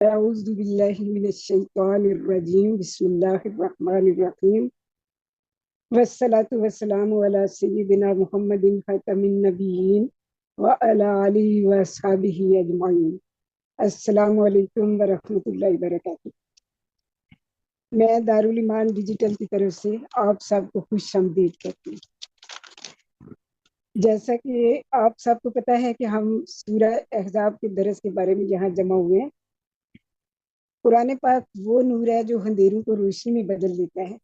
أعوذ بالله من الشيطان الرجيم بسم الله الرحمن الرحيم والصلاة والسلام على سيدنا محمد خاتم النبيين وعلى آله وأصحابه أجمعين. السلام علیکم ورحمۃ اللہ وبرکاتہ. میں دارالایمان ڈیجیٹل کی طرف سے آپ سب کو خوش آمدید کرتی ہوں. جیسا کہ آپ سب کو پتہ ہے کہ ہم سورہ احزاب کے درس کے بارے میں یہاں جمع ہوئے ہیں. قرآن پاک وہ نور ہے جو اندھیروں کو روشنی میں بدل دیتا ہے،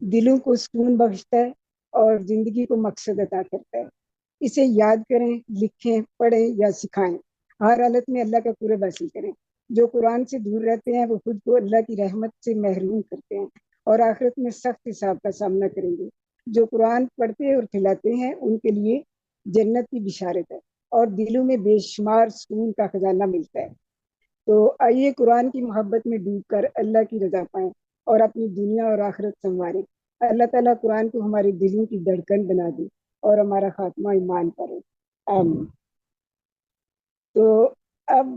دلوں کو سکون بخشتا ہے اور زندگی کو مقصد عطا کرتا ہے. اسے یاد کریں، لکھیں، پڑھیں یا سکھائیں، ہر حالت میں اللہ کا قرب حاصل کریں. جو قرآن سے دور رہتے ہیں وہ خود کو اللہ کی رحمت سے محروم کرتے ہیں اور آخرت میں سخت حساب کا سامنا کریں گے. جو قرآن پڑھتے اور کھلاتے ہیں ان کے لیے جنت کی بشارت ہے اور دلوں میں بے شمار سکون کا خزانہ ملتا ہے. تو آئیے قرآن کی محبت میں ڈوب کر اللہ کی رضا پائیں اور اپنی دنیا اور آخرت سنواریں. اللہ تعالیٰ قرآن کو ہمارے دلوں کی دھڑکن بنا دے اور ہمارا خاتمہ ایمان پر ہو. آمین. تو اب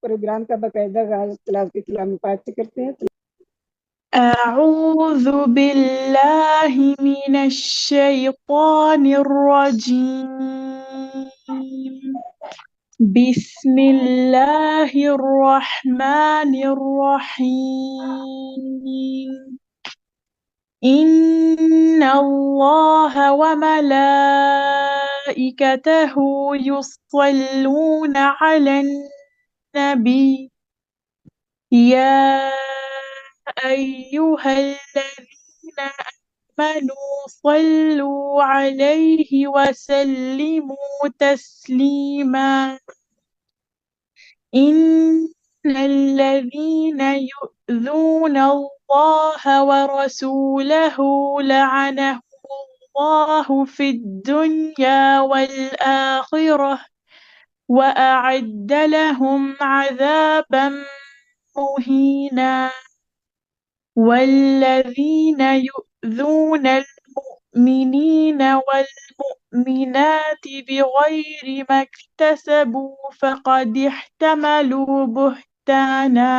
پروگرام کا باقاعدہ آغاز تلاوت کلام پاک سے کرتے ہیں. أعوذ بالله من الشيطان الرجيم. بسم الله الرحمن الرحيم. إن الله وملائكته يصلون على النبي يا أيها الذين آمنوا صلوا عليه وسلموا تسليما. إن الذين يؤذون الله ورسوله لعنهم الله في الدنيا والآخرة وأعد لهم عذابا مهينا. والذين يؤذون المؤمنين والمؤمنات بغير ما اكتسبوا فقد احتملوا بهتانا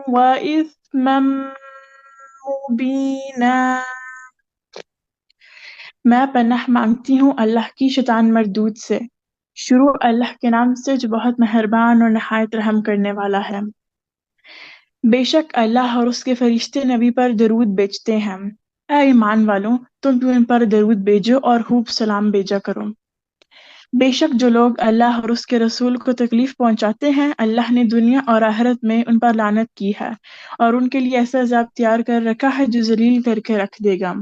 وإثما مبينا. میں پناہ مانگتی ہوں اللہ کی شیطان مردود سے. شروع اللہ کے نام سے جو بہت مہربان اور نہایت رحم کرنے والا ہے. بے شک اللہ اور اس کے فرشتے نبی پر درود بھیجتے ہیں. اے ایمان والوں، تم بھی ان پر درود بھیجو اور خوب سلام بھیجا کرو. بے شک جو لوگ اللہ اور اس کے رسول کو تکلیف پہنچاتے ہیں، اللہ نے دنیا اور آخرت میں ان پر لعنت کی ہے اور ان کے لیے ایسا عذاب تیار کر رکھا ہے جو ذلیل کر کے رکھ دے گا.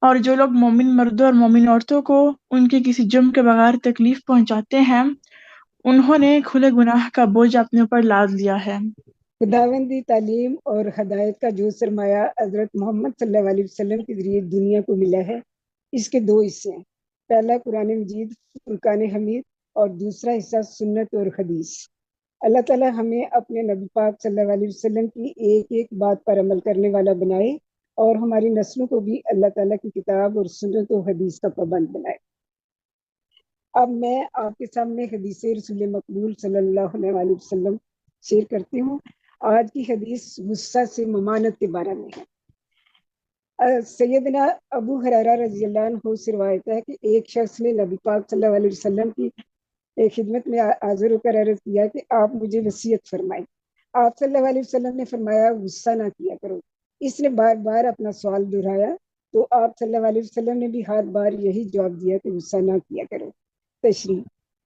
اور جو لوگ مومن مردوں اور مومن عورتوں کو ان کے کسی جرم کے بغیر تکلیف پہنچاتے ہیں، انہوں نے کھلے گناہ کا بوجھ اپنے اوپر لاد لیا ہے. خداوندی تعلیم اور ہدایت کا جو سرمایہ حضرت محمد صلی اللہ علیہ وسلم کے ذریعے دنیا کو ملا ہے، اس کے دو حصے ہیں. پہلا قرآن مجید فرقان حمید اور دوسرا حصہ سنت اور حدیث. اللہ تعالیٰ ہمیں اپنے نبی پاک صلی اللہ علیہ وسلم کی ایک ایک بات پر عمل کرنے والا بنائے اور ہماری نسلوں کو بھی اللہ تعالیٰ کی کتاب اور سنت و حدیث کا پابند بنائے. اب میں آپ کے سامنے حدیث رسول مقبول صلی اللہ علیہ وسلم شیئر کرتی ہوں. آج کی حدیث غصہ سے ممانعت کے بارے میں ہے. سیدنا ابو ہریرہ رضی اللہ عنہ سے روایت ہے کہ ایک شخص نے نبی پاک صلی اللہ علیہ وسلم کی خدمت میں حاضر ہو کر عرض کیا کہ آپ مجھے وصیت فرمائیں. آپ صلی اللہ علیہ وسلم نے فرمایا غصہ نہ کیا کرو. اس نے بار بار اپنا سوال دہرایا تو آپ صلی اللہ علیہ وسلم نے بھی ہر بار یہی جواب دیا کہ غصہ نہ کیا کرو. تشریح: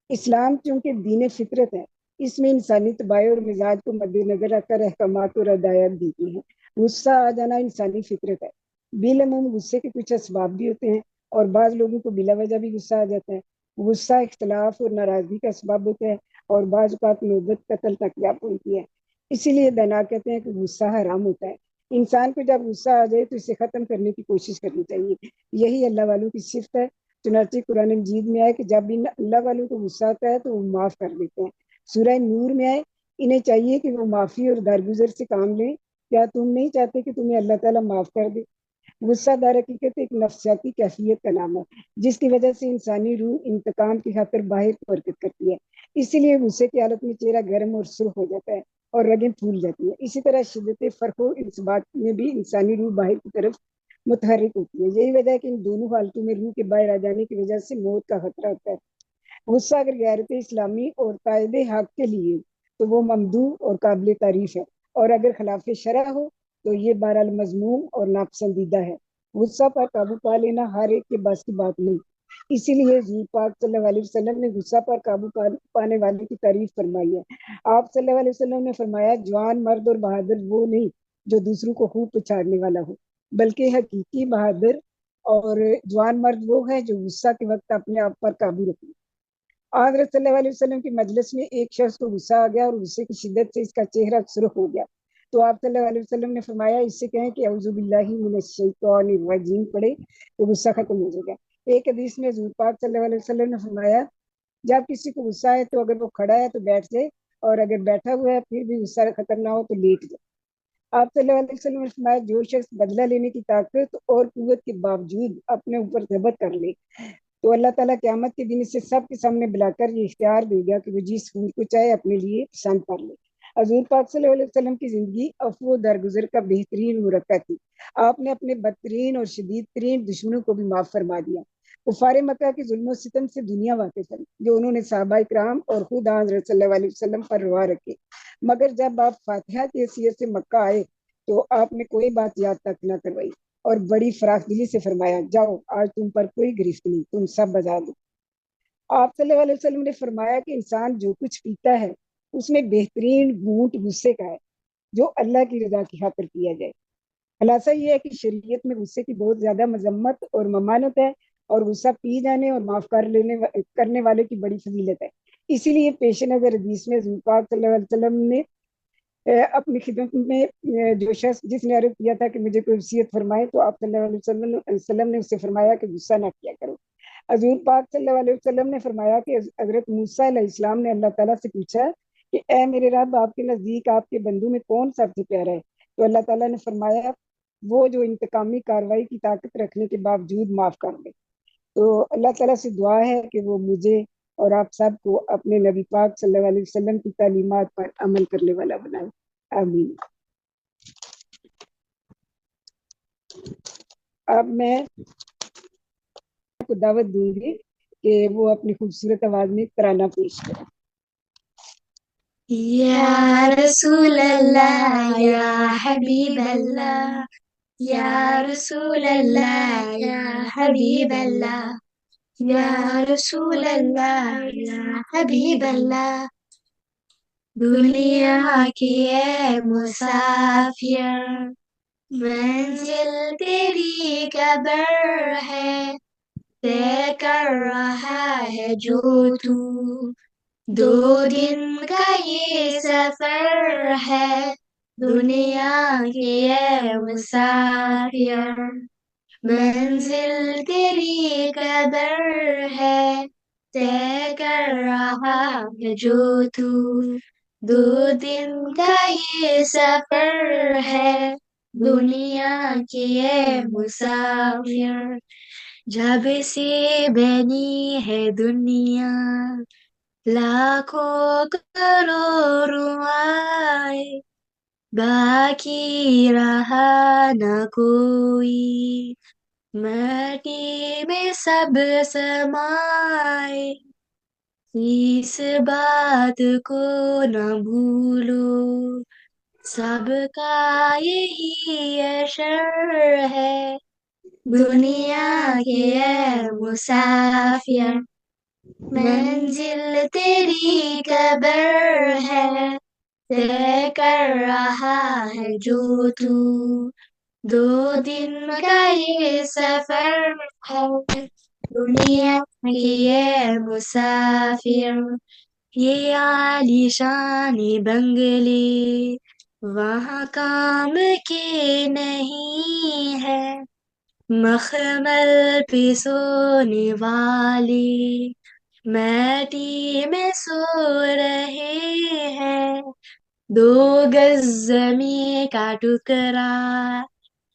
اسلام چونکہ دین فطرت ہے، اس میں انسانی طباع اور مزاج کو مد نظر رکھ کر احکامات اور ہدایات دی گئی ہیں. غصہ آ جانا انسانی فطرت ہے. بالعموم غصے کے کچھ اسباب بھی ہوتے ہیں اور بعض لوگوں کو بلا وجہ بھی غصہ آ جاتا ہے. غصہ اختلاف اور ناراضگی کا سبب ہوتا ہے اور بعض اوقات نوبت قتل تک جا پہنچتی ہے. اسی لیے دانا کہتے ہیں کہ غصہ حرام ہوتا ہے. انسان کو جب غصہ آ جائے تو اسے ختم کرنے کی کوشش کرنی چاہیے. یہی اللہ والوں کی صفت ہے. چنانچہ قرآن مجید میں آئے کہ جب اللہ والوں کو غصہ آتا ہے تو وہ معاف کر دیتے ہیں. سورہ نور میں آئے انہیں چاہیے کہ وہ معافی اور درگزر سے کام لیں. کیا تم نہیں چاہتے کہ تمہیں اللہ تعالیٰ معاف کر دے؟ غصہ در حقیقت ایک نفسیاتی کیفیت کا نام ہے جس کی وجہ سے انسانی روح انتقام کی خاطر باہر کو حرکت کرتی ہے. اسی لیے غصے کی حالت میں چہرہ گرم اور سرخ ہو جاتا ہے اور رگیں پھول جاتی ہیں. اسی طرح شدت فرق و انصبات میں بھی انسانی روح باہر کی طرف متحرک ہوتی ہے. یہی وجہ ہے کہ ان دونوں حالتوں میں روح کے باہر آ جانے کی وجہ سے موت کا خطرہ ہوتا ہے. غصہ اگر غیرت اسلامی اور قائد حق کے لیے تو وہ ممدوح اور قابل تعریف ہے، اور اگر خلاف شرع ہو تو یہ بہرحال مذموم اور ناپسندیدہ ہے. غصہ پر قابو پا لینا ہر ایک کے بس کی بات نہیں. اسی لیے حضور پاک صلی اللہ علیہ وسلم نے غصہ پر قابو پانے والے کی تعریف فرمائی ہے. آپ صلی اللہ علیہ وسلم نے فرمایا جوان مرد اور بہادر وہ نہیں جو دوسروں کو خوب پچھاڑنے والا ہو، بلکہ حقیقی بہادر اور جوان مرد وہ ہے جو غصہ کے وقت اپنے آپ پر قابو رکھے. حضرت صلی اللہ علیہ وسلم کی مجلس میں ایک شخص کو غصہ آ گیا اور غصے کی شدت سے اس کا چہرہ سرخ ہو گیا. تو آپ صلی اللہ علیہ وسلم نے فرمایا اس سے کہیں کہ اعوذ باللہ من الشیطان الرجیم پڑھے تو غصہ ختم ہو جائے گا. ایک حدیث میں حضور پاک صلی اللہ علیہ وسلم نے فرمایا جب کسی کو غصہ ہے تو اگر وہ کھڑا ہے تو بیٹھ جائے، اور اگر بیٹھا ہوا ہے پھر بھی غصہ ختم نہ ہو تو لیٹ جائے. آپ صلی اللہ علیہ وسلم نے فرمایا جو شخص بدلہ لینے کی طاقت اور قوت کے باوجود اپنے اوپر ضبط کر لے تو اللہ تعالیٰ قیامت کے دن اسے سب کے سامنے بلا کر یہ اختیار دے گا کہ وہ جس پھول کو چاہے اپنے لیے پسند کر لے. حضور پاک صلی اللہ علیہ وسلم کی زندگی عفو و درگزر کا بہترین مرکب تھی. آپ نے اپنے بدترین اور شدید ترین دشمنوں کو بھی معاف فرما دیا. کفار مکہ کے ظلم و ستم سے دنیا واقف ہے جو انہوں نے صحابہ کرام اور خود حضرت صلی اللہ علیہ وسلم پر روا رکھے، مگر جب آپ فاتحہ کی حیثیت سے مکہ آئے تو آپ نے کوئی بات یاد تک نہ کروائی اور بڑی فراخ دلی سے فرمایا جاؤ آج تم پر کوئی گرفت نہیں، تم سب بجا دو. آپ صلی اللہ علیہ وسلم نے فرمایا کہ انسان جو کچھ پیتا ہے اس میں بہترین گھونٹ غصے کا ہے جو اللہ کی رضا کی خاطر پیا جائے. خلاصہ یہ ہے کہ شریعت میں غصے کی بہت زیادہ مذمت اور ممانت ہے، اور غصہ پی جانے اور معاف کرنے والے کی بڑی فضیلت ہے. اسی لیے پیش نظر حدیث میں حضور پاک صلی اللہ علیہ وسلم نے اپنی خدمت میں جو شخص جس نے عرض کیا تھا کہ مجھے کوئی وصیت فرمائے تو آپ صلی اللہ علیہ وسلم نے اس سے فرمایا کہ غصہ نہ کیا کرو. حضور پاک صلی اللہ علیہ وسلم نے فرمایا کہ حضرت موسیٰ علیہ السلام نے اللہ تعالیٰ سے پوچھا کہ اے میرے رب آپ کے نزدیک آپ کے بندوں میں کون سب سے پیارا ہے؟ تو اللہ تعالیٰ نے فرمایا وہ جو انتقامی کاروائی کی طاقت رکھنے کے باوجود معاف کر دے. تو اللہ تعالیٰ سے دعا ہے کہ وہ مجھے اور آپ سب کو اپنے نبی پاک صلی اللہ علیہ وسلم کی تعلیمات پر عمل کرنے والا بنائے. آمین. اب میں کو دعوت دوں گی کہ وہ اپنی خوبصورت آواز میں ترانہ پیش کریں. یا رسول اللہ یا حبیب اللہ، یا رسول اللہ یا حبیب اللہ، یا رسول اللہ یا حبیب اللہ. دنیا کی اے مسافر منزل تیری قبر ہے، طے کر رہا ہے جو تو 2 دن کا یہ سفر ہے. دنیا کی اے مسافر منزل تیری قبر ہے، طے کر رہا ہے جو تو 2 دن کا یہ سفر ہے. دنیا کی اے مسافر جب سے بنی ہے دنیا لاکھوں کروڑوں آئے، باقی رہا نہ کوئی مٹی میں سب سمائے. اس بات کو نہ بھولو سب کا یہی اشر ہے. دنیا کے اے مسافر منزل تیری قبر ہے، طے کر رہا ہے جو تو 2 دن کا یہ سفر ہے. دنیا کی اے مسافر یہ عالیشان بنگلے وہاں کام کے نہیں ہے، مخمل پہ سونے والے مٹی میں سو رہے ہیں. 2 گز زمین کا ٹکڑا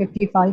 55,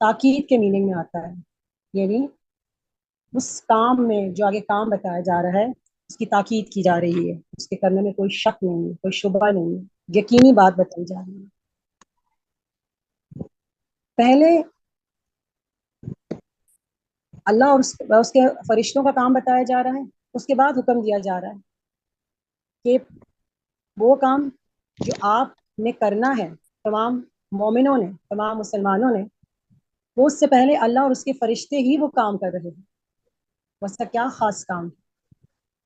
تاکید کے میننگ میں آتا ہے، یعنی اس کام میں جو آگے کام بتایا جا رہا ہے اس کی تاکید کی جا رہی ہے، اس کے کرنے میں کوئی شک نہیں ہے، کوئی شبہ نہیں ہے، یقینی بات بتائی جا رہی ہے۔ پہلے اللہ اور اس کے فرشتوں کا کام بتایا جا رہا ہے، اس کے بعد حکم دیا جا رہا ہے کہ وہ کام جو آپ نے کرنا ہے، تمام مومنوں نے، تمام مسلمانوں نے، وہ اس سے پہلے اللہ اور اس کے فرشتے ہی وہ کام کر رہے ہیں۔ ویسا کیا خاص کام ہے،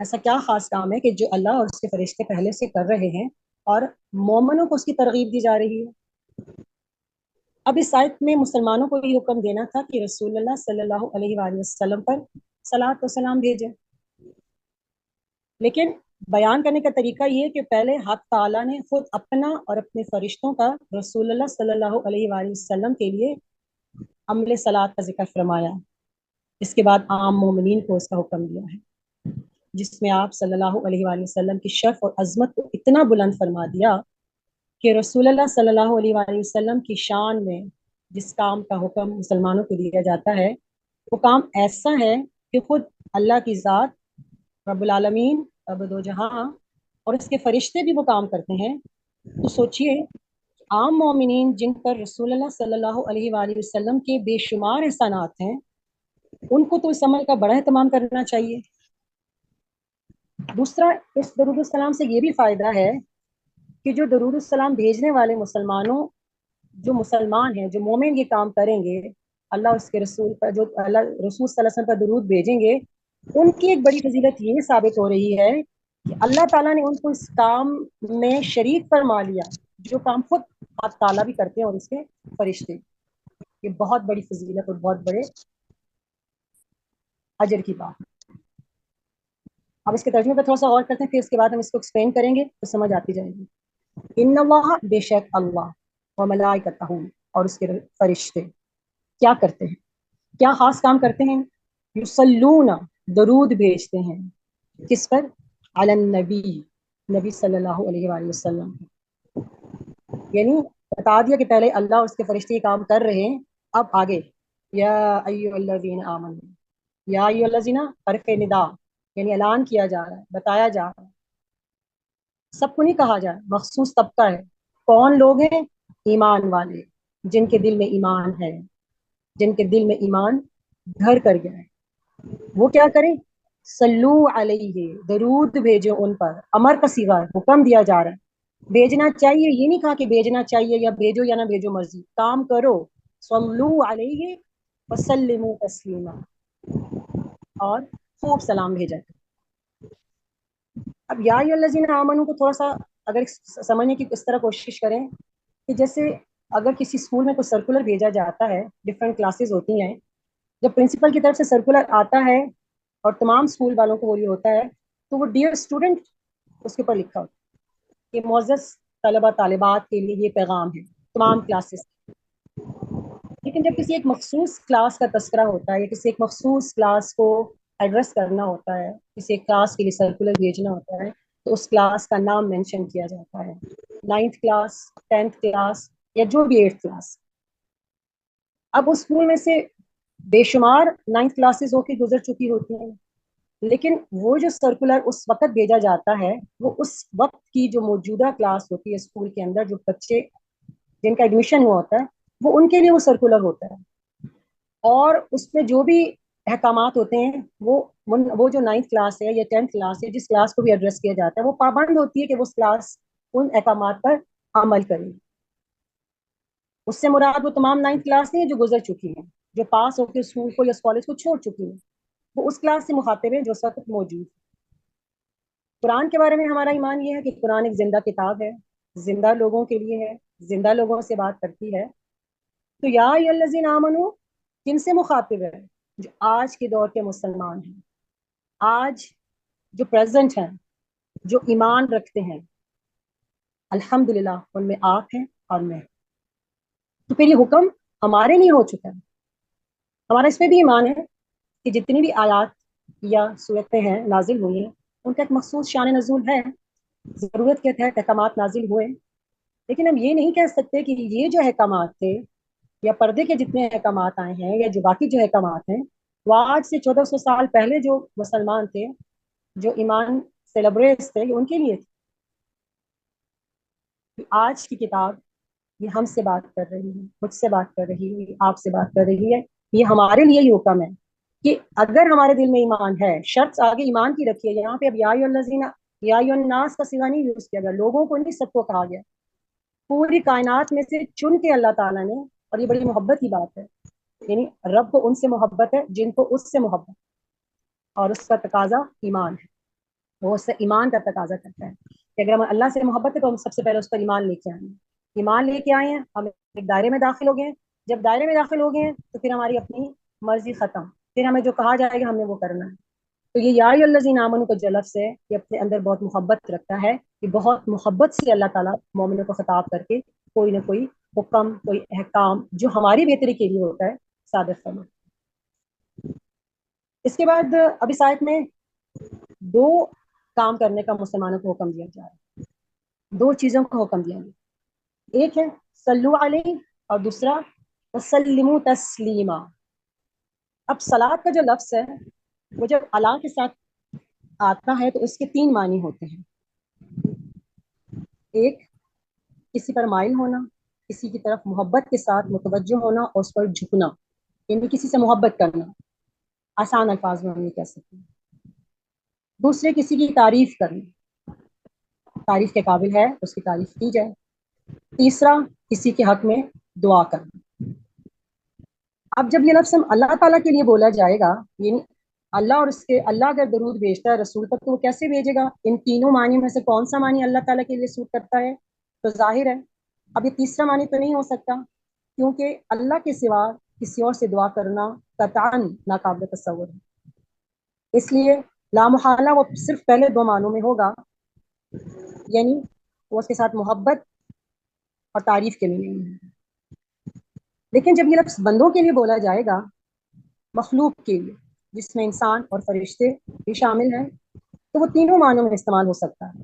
ایسا کیا خاص کام ہے کہ جو اللہ اور اس کے فرشتے پہلے سے کر رہے ہیں اور مومنوں کو اس کی ترغیب دی جا رہی ہے۔ اب اس آیت میں مسلمانوں کو یہ حکم دینا تھا کہ رسول اللہ صلی اللہ علیہ وآلہ وسلم پر صلاۃ و سلام بھیجیں، لیکن بیان کرنے کا طریقہ یہ کہ پہلے حق تعالیٰ نے خود اپنا اور اپنے فرشتوں کا رسول اللہ صلی اللہ علیہ وآلہ وسلم کے لیے عمل صلاۃ کا ذکر فرمایا، اس کے بعد عام مومنین کو اس کا حکم دیا ہے، جس میں آپ صلی اللہ علیہ وآلہ وسلم کی شرف اور عظمت کو اتنا بلند فرما دیا کہ رسول اللہ صلی اللہ علیہ وآلہ وسلم کی شان میں جس کام کا حکم مسلمانوں کو دیا جاتا ہے وہ کام ایسا ہے کہ خود اللہ کی ذات رب العالمین رب دو جہاں اور اس کے فرشتے بھی وہ کام کرتے ہیں۔ تو سوچئے عام مومنین جن پر رسول اللہ صلی اللہ علیہ وآلہ وسلم کے بے شمار احسانات ہیں، ان کو تو اس عمل کا بڑا اہتمام کرنا چاہیے۔ دوسرا، اس درود السلام سے یہ بھی فائدہ ہے کہ جو درود السلام بھیجنے والے مسلمانوں، جو مسلمان ہیں، جو مومن یہ کام کریں گے، اللہ اس کے رسول پر، جو اللہ رسول صلی اللہ علیہ وسلم پر درود بھیجیں گے، ان کی ایک بڑی فضیلت یہ ثابت ہو رہی ہے کہ اللہ تعالیٰ نے ان کو اس کام میں شریک فرما لیا جو کام خود اللہ تعالیٰ بھی کرتے ہیں اور اس کے فرشتے۔ یہ بہت بڑی فضیلت اور بہت بڑے اجر کی بات ہے۔ اب اس کے ترجمے پر تھوڑا سا غور کرتے ہیں، پھر اس کے بعد ہم اس کو ایکسپلین کریں گے تو سمجھ آتی جائے گی۔ ان اللہ، بے شک اللہ، و ملائکتہ، اور اس کے فرشتے کیا کرتے ہیں، کیا خاص کام کرتے ہیں؟ یصلون، درود بھیجتے ہیں، کس پر؟ علی النبی، نبی صلی اللہ علیہ وآلہ وسلم، یعنی بتا دیا کہ پہلے اللہ اور اس کے فرشتے یہ کام کر رہے ہیں، اب آگے یا ایھا الذین آمنوا، یا ایھا الذین، حرف ندا، یعنی اعلان کیا جا رہا ہے، بتایا جا رہا ہے، سب کو نہیں کہا جا رہا، مخصوص طبقہ ہے۔ کون لوگ ہیں؟ ایمان والے، جن کے دل میں ایمان ہے، جن کے دل میں ایمان گھر کر گیا ہے، وہ کیا کریں؟ صلو علیہ، درود بھیجو ان پر، امر کا صیغہ ہے، حکم دیا جا رہا ہے، بھیجنا چاہیے، یہ نہیں کہا کہ بھیجنا چاہیے یا بھیجو یا نہ بھیجو مرضی، کام کرو۔ صلو علیہ وسلموا تسلیما، اور خوب سلام بھیجا۔ اب یا ایھا الذین آمنوا کو تھوڑا سا اگر سمجھنے کی اس طرح کوشش کریں کہ جیسے اگر کسی اسکول میں کوئی سرکولر بھیجا جاتا ہے، ڈفرینٹ کلاسز ہوتی ہیں، جب پرنسپل کی طرف سے سرکولر آتا ہے اور تمام اسکول والوں کو وہ یہ ہوتا ہے تو وہ ڈیئر اسٹوڈنٹ اس کے اوپر لکھا ہوتا ہے کہ معزز طلبہ طالبات کے لیے یہ پیغام ہے تمام کلاسز۔ لیکن جب کسی ایک مخصوص کلاس کا تذکرہ ہوتا ہے یا کسی ایک مخصوص کلاس کو ایڈریس کرنا ہوتا ہے، کسی ایک کلاس کے لیے سرکولر بھیجنا ہوتا ہے تو اس کلاس کا نام مینشن کیا جاتا ہے، 9th کلاس، 10th کلاس یا جو بھی 8th کلاس۔ اب اس اسکول میں سے بے شمار 9th کلاسز ہو کے گزر چکی ہوتی ہیں، لیکن وہ جو سرکولر اس وقت بھیجا جاتا ہے وہ اس وقت کی جو موجودہ کلاس ہوتی ہے اسکول کے اندر، جو بچے جن کا ایڈمیشن ہوا ہوتا ہے وہ ان کے لیے وہ سرکولر ہوتا ہے، اور اس میں جو بھی احکامات ہوتے ہیں وہ جو 9th کلاس ہے یا 10th کلاس ہے، جس کلاس کو بھی ایڈریس کیا جاتا ہے، وہ پابند ہوتی ہے کہ وہ کلاس ان احکامات پر عمل کرے۔ اس سے مراد وہ تمام 9th کلاس نہیں جو گزر چکی ہیں، جو پاس ہو کے اسکول کو یا کالج کو چھوڑ چکی ہیں، وہ اس کلاس سے مخاطب ہے جو اس وقت موجود۔ قرآن کے بارے میں ہمارا ایمان یہ ہے کہ قرآن ایک زندہ کتاب ہے، زندہ لوگوں کے لیے ہے، زندہ لوگوں سے بات کرتی ہے۔ تو یا ایھا الذین آمنوا کن سے مخاطب ہے؟ جو آج کے دور کے مسلمان ہیں، آج جو پریزنٹ ہیں، جو ایمان رکھتے ہیں، الحمدللہ ان میں آپ ہیں اور میں۔ تو پھر یہ حکم ہمارے لیے ہو چکا ہے، ہمارا اس پہ بھی ایمان ہے کہ جتنی بھی آیات یا صورتیں ہیں نازل ہوئی ہیں ان کا ایک مخصوص شان نزول ہے، ضرورت کے تحت احکامات نازل ہوئے، لیکن ہم یہ نہیں کہہ سکتے کہ یہ جو احکامات تھے یا پردے کے جتنے احکامات آئے ہیں یا جو باقی جو احکامات ہیں وہ آج سے 1400 سال پہلے جو مسلمان تھے، جو ایمان سیلیبریٹس تھے، یہ ان کے لیے تھے. آج کی کتاب یہ ہم سے بات کر رہی ہے، مجھ سے بات کر رہی ہے، آپ سے بات کر رہی ہے. یہ ہمارے لیے ہی حکم ہے کہ اگر ہمارے دل میں ایمان ہے، شرط آگے ایمان کی رکھی ہے. یہاں پہ اب یا الذین یا الناس کا صیغہ نہیں یوز کیا گیا، لوگوں کو نہیں، سب کو کہا گیا. پوری کائنات میں سے چن کے اللہ تعالیٰ نے، اور یہ بڑی محبت کی بات ہے، یعنی رب کو ان سے محبت ہے جن کو اس سے محبت، اور اس کا تقاضا ایمان ہے. وہ اس سے ایمان کا تقاضا کرتا ہے کہ اگر ہم اللہ سے محبت ہے تو ہم سب سے پہلے اس پر ایمان لے کے آئیں گے. ایمان لے کے آئے ہیں، ہم ایک دائرے میں داخل ہو گئے ہیں. جب دائرے میں داخل ہو گئے ہیں تو پھر ہماری اپنی مرضی ختم، پھر ہمیں جو کہا جائے گا ہم نے وہ کرنا ہے. تو یہ یا الذین آمنوا کو جلف سے یہ اپنے اندر بہت محبت رکھتا ہے کہ بہت محبت سے اللہ تعالیٰ مومنوں کو خطاب کر کے کوئی نہ کوئی حکم، کوئی احکام جو ہماری بہتری کے لیے ہوتا ہے صادر فرما. اس کے بعد اب اس آیت میں دو کام کرنے کا مسلمانوں کو حکم دیا جا رہا ہے، دو چیزوں کا حکم دیا گیا. ایک ہے صلو علیہ اور دوسرا وسلموا تسلیما. اب صلات کا جو لفظ ہے وہ جب اللہ کے ساتھ آتا ہے تو اس کے تین معنی ہوتے ہیں. ایک، کسی پر مائل ہونا، کسی کی طرف محبت کے ساتھ متوجہ ہونا اور اس پر جھکنا، یعنی کسی سے محبت کرنا، آسان الفاظ میں ہم یہ کہہ سکتے ہیں. دوسرے، کسی کی تعریف کرنا، تعریف کے قابل ہے اس کی تعریف کی جائے. تیسرا، کسی کے حق میں دعا کرنا. اب جب یہ لفظ ہم اللہ تعالیٰ کے لیے بولا جائے گا، یعنی اللہ اور اس کے اللہ اگر درود بھیجتا ہے رسول پر تو وہ کیسے بھیجے گا؟ ان تینوں معنی میں سے کون سا معنی اللہ تعالیٰ کے لیے سوٹ کرتا ہے؟ تو ظاہر ہے اب یہ تیسرا معنی تو نہیں ہو سکتا، کیونکہ اللہ کے سوا کسی اور سے دعا کرنا قطعاً ناقابل تصور ہے. اس لیے لامحالہ وہ صرف پہلے دو معنوں میں ہوگا، یعنی وہ اس کے ساتھ محبت اور تعریف کے لیے نہیں ہے. لیکن جب یہ لفظ بندوں کے لیے بولا جائے گا، مخلوق کے لیے جس میں انسان اور فرشتے بھی شامل ہیں، تو وہ تینوں معنوں میں استعمال ہو سکتا ہے.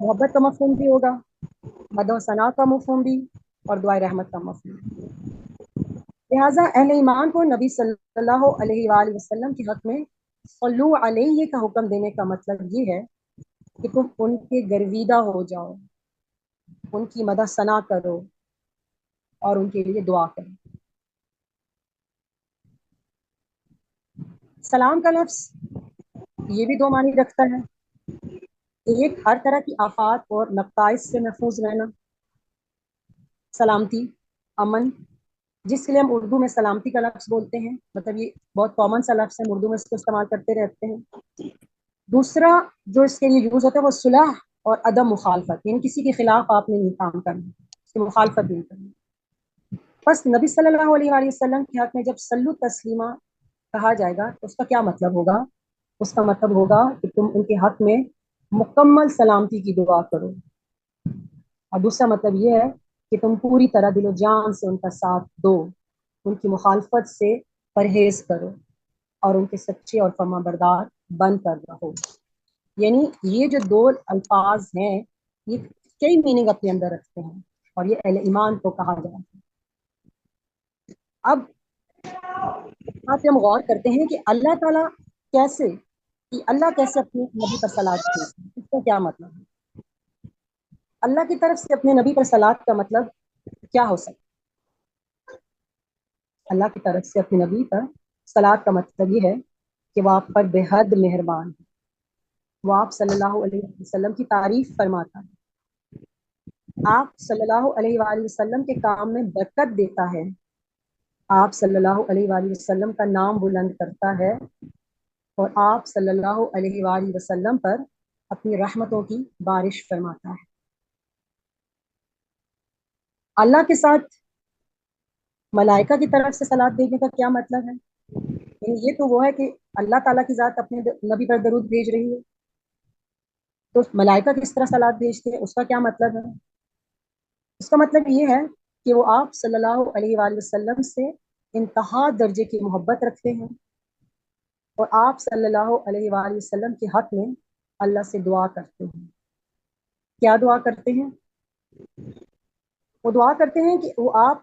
محبت کا مفہوم بھی ہوگا، مدح و ثنا کا مفہوم بھی، اور دعائے رحمت کا مفہوم. لہٰذا اہل ایمان کو نبی صلی اللہ علیہ وآلہ وسلم کے حق میں صلو علیہ کا حکم دینے کا مطلب یہ ہے کہ تم ان کے گرویدہ ہو جاؤ، ان کی مدح ثنا کرو اور ان کے لیے دعا کرو. سلام کا لفظ یہ بھی دو معنی رکھتا ہے. ایک، ہر طرح کی آفات اور نقائص سے محفوظ رہنا، سلامتی، امن، جس کے لیے ہم اردو میں سلامتی کا لفظ بولتے ہیں، مطلب یہ بہت کامن سا لفظ ہے، اردو میں اس کو استعمال کرتے رہتے ہیں. دوسرا جو اس کے لیے یوز ہوتا ہے وہ صلح اور عدم مخالفت، یعنی کسی کے خلاف آپ نے نہیں کام کرنا، اس کی مخالفت نہیں کرنی. بس نبی صلی اللہ علیہ وآلہ وسلم کے حق میں جب صلو تسلیمہ کہا جائے گا تو اس کا کیا مطلب ہوگا؟ اس کا مطلب ہوگا کہ تم ان کے حق میں مکمل سلامتی کی دعا کرو، اور دوسرا مطلب یہ ہے کہ تم پوری طرح دل و جان سے ان کا ساتھ دو، ان کی مخالفت سے پرہیز کرو اور ان کے سچے اور فرما بردار بن کر رہو. یعنی یہ جو دو الفاظ ہیں یہ کئی میننگ اپنے اندر رکھتے ہیں اور یہ اہل ایمان کو کہا جاتا ہے. اب یہاں پہ ہم غور کرتے ہیں کہ اللہ تعالیٰ کیسے، کہ اللہ کیسے اپنے نبی پر صلات بھیجتے ہیں، اس کا کیا مطلب ہے؟ اللہ کی طرف سے اپنے نبی پر صلات کا مطلب کیا ہو سکتا ہے؟ اللہ کی طرف سے اپنے نبی پر صلات کا مطلب یہ ہے کہ وہ آپ پر بے حد مہربان ہے، وہ آپ صلی اللہ علیہ وسلم کی تعریف فرماتا ہے، آپ صلی اللہ علیہ وآلہ وسلم کے کام میں برکت دیتا ہے، آپ صلی اللہ علیہ وآلہ وسلم کا نام بلند کرتا ہے، اور آپ صلی اللہ علیہ وآلہ وسلم پر اپنی رحمتوں کی بارش فرماتا ہے. اللہ کے ساتھ ملائکہ کی طرف سے صلات بھیجنے کا کیا مطلب ہے؟ یعنی یہ تو وہ ہے کہ اللہ تعالیٰ کی ذات اپنے نبی پر درود بھیج رہی ہے، تو ملائکہ کس طرح صلات بھیجتے ہیں، اس کا کیا مطلب ہے؟ اس کا مطلب یہ ہے کہ وہ آپ صلی اللہ علیہ وآلہ وسلم سے انتہا درجے کی محبت رکھتے ہیں، اور آپ صلی اللہ علیہ وآلہ وسلم کے حق میں اللہ سے دعا کرتے ہیں. کیا دعا کرتے ہیں؟ وہ دعا کرتے ہیں کہ وہ آپ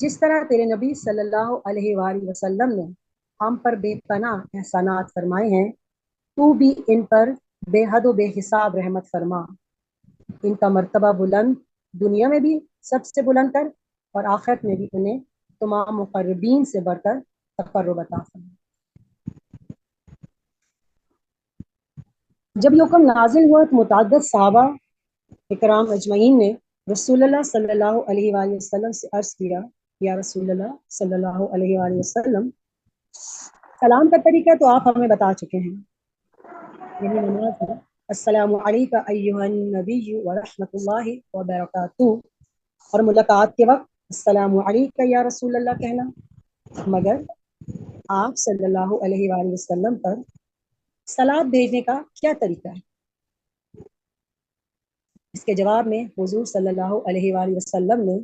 جس طرح تیرے نبی صلی اللہ علیہ وآلہ وسلم نے ہم پر بے پناہ احسانات فرمائے ہیں، تو بھی ان پر بے حد و بے حساب رحمت فرما، ان کا مرتبہ بلند دنیا میں بھی سب سے بلند کر، اور آخرت میں بھی انہیں تمام مقربین سے بڑھ کر تقرب عطا فرما۔ جب یہ حکم نازل ہوا تو متعدد صحابہ اکرام اجمعین نے رسول اللہ صلی اللہ علیہ وآلہ وسلم سے عرض کیا، یا رسول اللہ صلی اللہ علیہ وآلہ وسلم، سلام کا طریقہ تو آپ ہمیں بتا چکے ہیں، یعنی نماز میں السلام علیکم ایھا النبی ورحمۃ اللہ وبرکاتہ، اور ملاقات کے وقت السلام علیکم یا رسول اللہ کہنا، مگر آپ صلی اللہ علیہ وآلہ وسلم پر سلام بھیجنے کا کیا طریقہ ہے؟ اس کے جواب میں حضور صلی اللہ علیہ وآلہ وسلم نے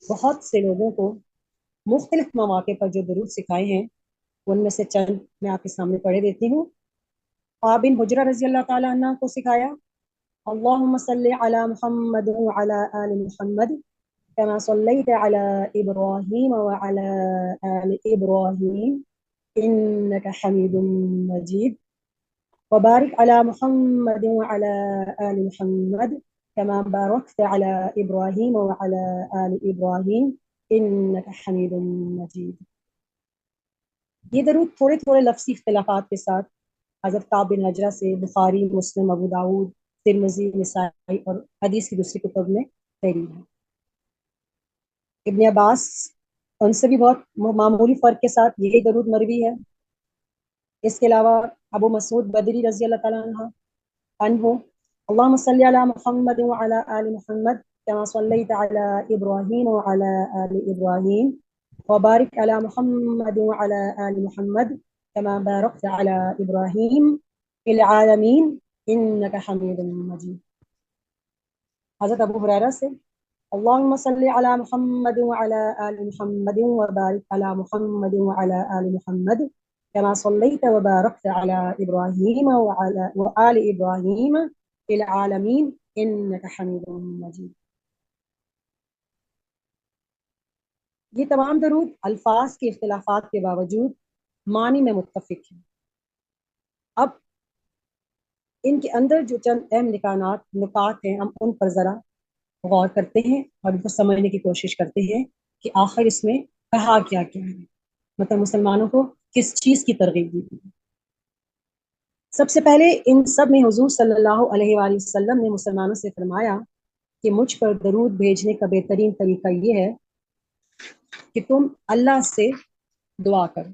بہت سے لوگوں کو مختلف مواقع پر جو درود سکھائے ہیں ان میں سے چند میں آپ کے سامنے پڑھے دیتی ہوں۔ خواب بن حجرہ رضی اللہ تعالیٰ عنہ کو سکھایا، اللہم صلی علی محمد وعلی آل محمد کما صلیت علی ابراہیم وعلی آل ابراہیم انک حمید مجید، وبارک علی محمد وعلی آل محمد کما بارکت علی ابراہیم وعلی آل ابراہیم انک حمید مجید۔ یہ درود تھوڑے تھوڑے لفظی اختلافات کے ساتھ حضرت کعب بن حجرہ سے بخاری، مسلم، ابو داؤد، ترمذی، نسائی اور حدیث کی دوسری کتب میں تحریر ہے۔ ابن عباس ان سے بھی بہت معمولی فرق کے ساتھ یہی درود مروی ہے۔ اس کے علاوہ ابو مسعود بدری رضی اللہ تعالیٰ عنہ، اللہم صلی علی محمد وعلی آل محمد کما صلیت علی ابراہیم وعلی آل ابراہیم وبارک علی محمد وعلی آل محمد کما بارکت علی ابراہیم فی العالمین انک حمید مجید۔ حضرت ابو ہریرہ سے، اللہم صلی علی محمد وعلی آل محمد وبارک علی محمد وعلی آل محمد کما صلیت وبارکت علی ابراہیم وآل ابراہیم فی العالمین انک حمید مجید۔ یہ تمام درود الفاظ کے اختلافات کے باوجود معنی میں متفق ہیں۔ اب ان کے اندر جو چند اہم نکات ہیں ہم ان پر ذرا غور کرتے ہیں اور ان کو سمجھنے کی کوشش کرتے ہیں کہ آخر اس میں کہا کیا ہے، مطلب مسلمانوں کو کس چیز کی ترغیب دی گئی۔ سب سے پہلے ان سب میں حضور صلی اللہ علیہ وآلہ وسلم نے مسلمانوں سے فرمایا کہ مجھ پر درود بھیجنے کا بہترین طریقہ یہ ہے کہ تم اللہ سے دعا کرو۔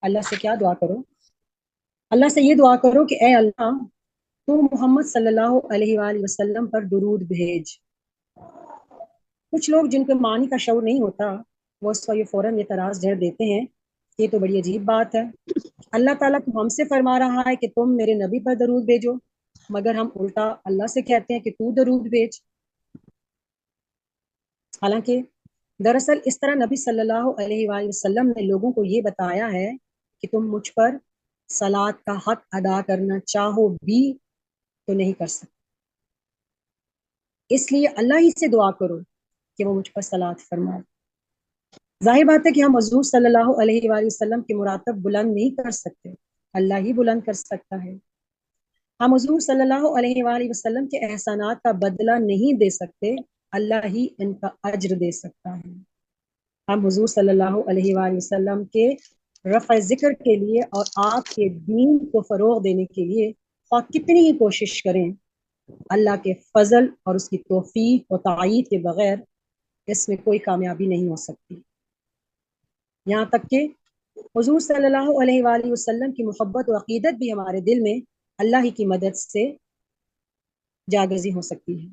اللہ سے کیا دعا کرو؟ اللہ سے یہ دعا کرو کہ اے اللہ تو محمد صلی اللہ علیہ وآلہ وسلم پر درود بھیج۔ کچھ لوگ جن کے معنی کا شعور نہیں ہوتا وہ اس پر یہ فوراً اعتراض ڈھیر دیتے ہیں، یہ تو بڑی عجیب بات ہے، اللہ تعالیٰ تو ہم سے فرما رہا ہے کہ تم میرے نبی پر درود بھیجو، مگر ہم الٹا اللہ سے کہتے ہیں کہ تو درود بھیج۔ حالانکہ دراصل اس طرح نبی صلی اللہ علیہ وآلہ وسلم نے لوگوں کو یہ بتایا ہے کہ تم مجھ پر صلات کا حق ادا کرنا چاہو بھی تو نہیں کر سکتے، اس لیے اللہ ہی سے دعا کرو کہ وہ مجھ پر صلات فرمائے۔ ظاہر بات ہے کہ ہم حضور صلی اللہ علیہ وآلہ وسلم کے مراتب بلند نہیں کر سکتے، اللہ ہی بلند کر سکتا ہے۔ ہم حضور صلی اللہ علیہ وآلہ وسلم کے احسانات کا بدلہ نہیں دے سکتے، اللہ ہی ان کا اجر دے سکتا ہے۔ ہم حضور صلی اللہ علیہ وآلہ وسلم کے رفع ذکر کے لیے اور آپ کے دین کو فروغ دینے کے لیے خواہ کتنی ہی کوشش کریں، اللہ کے فضل اور اس کی توفیق و تائید کے بغیر اس میں کوئی کامیابی نہیں ہو سکتی۔ یہاں تک کہ حضور صلی اللہ علیہ وآلہ وسلم کی محبت و عقیدت بھی ہمارے دل میں اللہ ہی کی مدد سے جاگزی ہو سکتی ہے،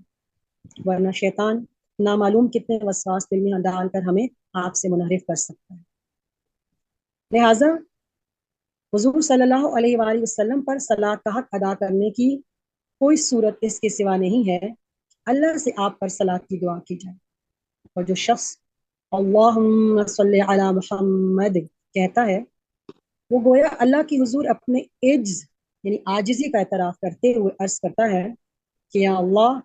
ورنہ شیطان نامعلوم کتنے وسواس دل میں ڈال کر ہمیں آپ سے منحرف کر سکتا ہے۔ لہٰذا حضور صلی اللہ علیہ وآلہ وسلم پر صلات کا حق ادا کرنے کی کوئی صورت اس کے سوا نہیں ہے، اللہ سے آپ پر صلات کی دعا کی جائے، اور جو شخص اللہم صلی علی محمد کہتا ہے وہ گویا اللہ کی حضور اپنے عجز یعنی عاجزی کا اعتراف کرتے ہوئے عرض کرتا ہے کہ یا اللہ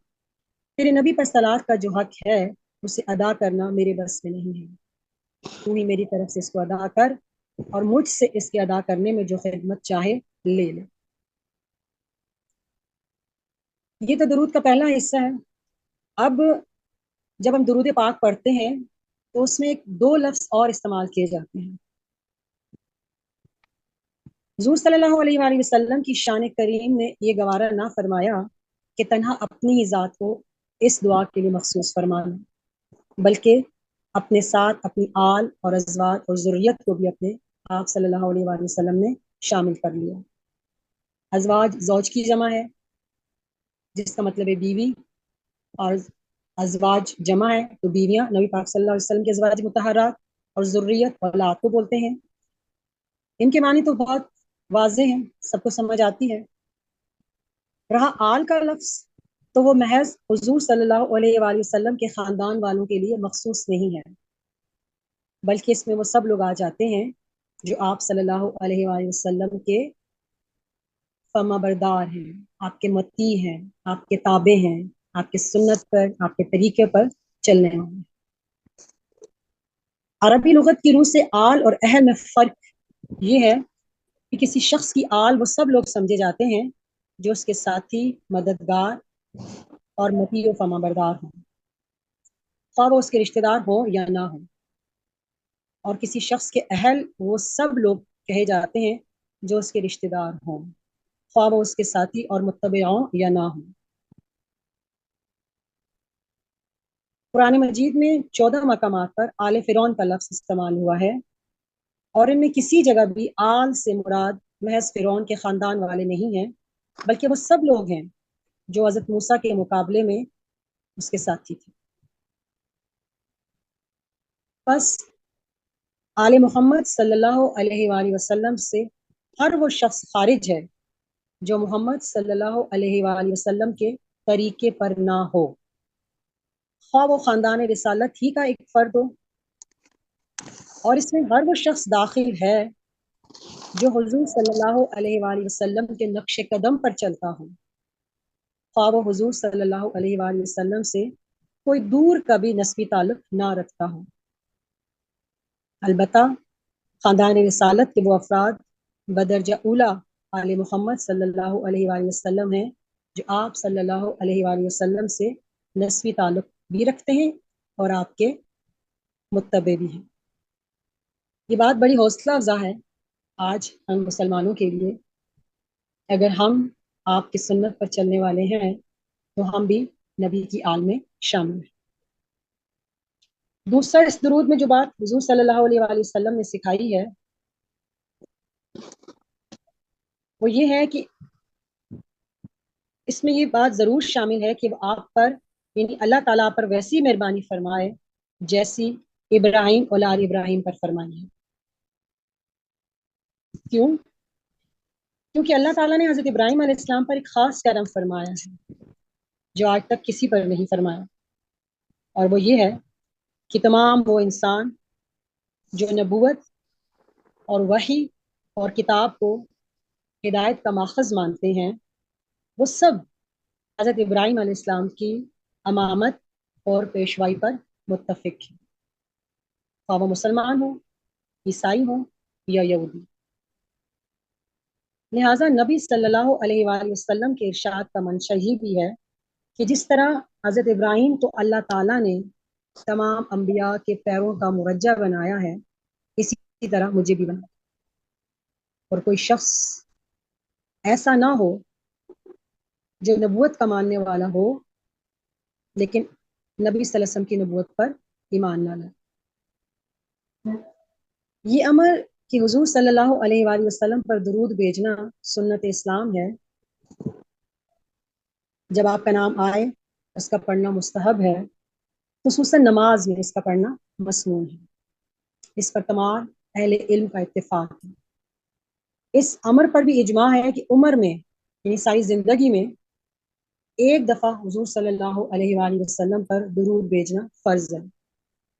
تیرے نبی پر صلات کا جو حق ہے اسے ادا کرنا میرے بس میں نہیں ہے، تو ہی میری طرف سے اس کو ادا کر اور مجھ سے اس کے ادا کرنے میں جو خدمت چاہے لے لے۔ یہ تو درود کا پہلا حصہ ہے۔ اب جب ہم درود پاک پڑھتے ہیں تو اس میں ایک دو لفظ اور استعمال کیے جاتے ہیں۔ حضور صلی اللہ علیہ وآلہ وسلم کی شان کریم نے یہ گوارا نہ فرمایا کہ تنہا اپنی ہی ذات کو اس دعا کے لیے مخصوص فرمانا، بلکہ اپنے ساتھ اپنی آل اور ازواج اور ذریت کو بھی اپنے آپ صلی اللہ علیہ وآلہ وسلم نے شامل کر لیا۔ ازواج زوج کی جمع ہے جس کا مطلب ہے بیوی، اور ازواج جمع ہے تو بیویاں نبی پاک صلی اللہ علیہ وسلم کے ازواج مطہرات، اور ذریت اولاد کو بولتے ہیں۔ ان کے معنی تو بہت واضح ہیں، سب کو سمجھ آتی ہے۔ رہا آل کا لفظ تو وہ محض حضور صلی اللہ علیہ وآلہ وسلم کے خاندان والوں کے لیے مخصوص نہیں ہے، بلکہ اس میں وہ سب لوگ آ جاتے ہیں جو آپ صلی اللہ علیہ وآلہ وسلم کے فرما بردار ہیں، آپ کے متی ہیں، آپ کے تابع ہیں، آپ کے سنت پر، آپ کے طریقے پر چلنے والے۔ عربی لغت کی روح سے آل اور اہل میں فرق یہ ہے کہ کسی شخص کی آل وہ سب لوگ سمجھے جاتے ہیں جو اس کے ساتھی، مددگار اور مطیع و فرما بردار ہوں، خواہ وہ اس کے رشتہ دار ہوں یا نہ ہوں۔ اور کسی شخص کے اہل وہ سب لوگ کہے جاتے ہیں جو اس کے رشتہ دار ہوں، خواہ وہ اس کے ساتھی اور متبع ہوں یا نہ ہوں۔ قرآن مجید میں 14 مقامات پر آل فرعون کا لفظ استعمال ہوا ہے، اور ان میں کسی جگہ بھی آل سے مراد محض فرعون کے خاندان والے نہیں ہیں، بلکہ وہ سب لوگ ہیں جو حضرت موسیٰ کے مقابلے میں اس کے ساتھی تھے۔ بس آل محمد صلی اللہ علیہ وآلہ وسلم سے ہر وہ شخص خارج ہے جو محمد صلی اللہ علیہ وآلہ وسلم کے طریقے پر نہ ہو، خواہ وہ خاندان رسالت ہی کا ایک فرد ہو، اور اس میں ہر وہ شخص داخل ہے جو حضور صلی اللہ علیہ وآلہ وسلم کے نقش قدم پر چلتا ہو، خواہ وہ حضور صلی اللہ علیہ وآلہ وسلم سے کوئی دور کا بھی نسبی تعلق نہ رکھتا ہو۔ البتہ خاندان رسالت کے وہ افراد بدرجہ اولا آل محمد صلی اللہ علیہ وآلہ وسلم ہیں جو آپ صلی اللہ علیہ وآلہ وسلم سے نسبی تعلق بھی رکھتے ہیں اور آپ کے متبع بھی ہیں۔ یہ بات بڑی حوصلہ افزا ہے آج ہم مسلمانوں کے لیے، اگر ہم آپ کی سنت پر چلنے والے ہیں تو ہم بھی نبی کی آل میں شامل ہیں۔ دوسرا، اس درود میں جو بات حضور صلی اللہ علیہ وآلہ وسلم نے سکھائی ہے وہ یہ ہے کہ اس میں یہ بات ضرور شامل ہے کہ وہ آپ پر یعنی اللہ تعالیٰ پر ویسی مہربانی فرمائے جیسی ابراہیم اولاد ابراہیم پر فرمائی ہے۔ کیوں؟ کیونکہ اللہ تعالیٰ نے حضرت ابراہیم علیہ السلام پر ایک خاص کرم فرمایا ہے جو آج تک کسی پر نہیں فرمایا، اور وہ یہ ہے کہ تمام وہ انسان جو نبوت اور وحی اور کتاب کو ہدایت کا ماخذ مانتے ہیں وہ سب حضرت ابراہیم علیہ السلام کی امامت اور پیشوائی پر متفق ہیں، خواہ وہ مسلمان ہوں، عیسائی ہوں یا یہودی۔ لہٰذا نبی صلی اللہ علیہ وآلہ وسلم کے ارشاد کا منشا یہ بھی ہے کہ جس طرح حضرت ابراہیم کو اللہ تعالیٰ نے تمام انبیاء کے پیروں کا مرجع بنایا ہے، اسی طرح مجھے بھی بنا، اور کوئی شخص ایسا نہ ہو جو نبوت کا ماننے والا ہو لیکن نبی صلی اللہ علیہ وسلم کی نبوت پر ایمان نہ لائے۔ یہ امر کہ حضور صلی اللہ علیہ وآلہ وسلم پر درود بھیجنا سنت اسلام ہے، جب آپ کا نام آئے اس کا پڑھنا مستحب ہے، خصوصاً نماز میں اس کا پڑھنا مسنون ہے، اس پر تمام اہل علم کا اتفاق ہے۔ اس امر پر بھی اجماع ہے کہ عمر میں یعنی ساری زندگی میں ایک دفعہ حضور صلی اللہ علیہ وآلہ وسلم پر درود بھیجنا فرض ہے،